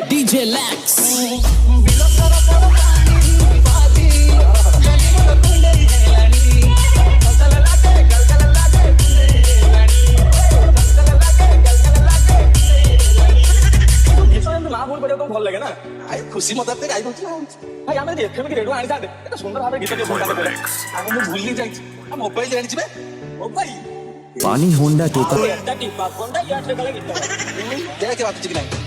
DJ Lex. ଭଲ ଲାଗେ ନା ଆଇ ଖୁସି ମତେ ଗାଇ ଦଉଛି ଭାଇ ଆମେ ଏଫଏମ୍ କି ରେଡିଓ ଆଣିଥାନ୍ତେ ଏତେ ସୁନ୍ଦର ଭାବରେ ଗୀତ ଟିକେ ବୋଲଥାନ୍ତେ ଆଉ ମୁଁ ଭୁଲି ଯାଇଛି ଆଉ ମୋବାଇଲ ଜାଣିଛି ବେ ମୋବାଇଲ पानी होंडा टोका ଦେଖେ ବାତୁଛି କି ନାହିଁ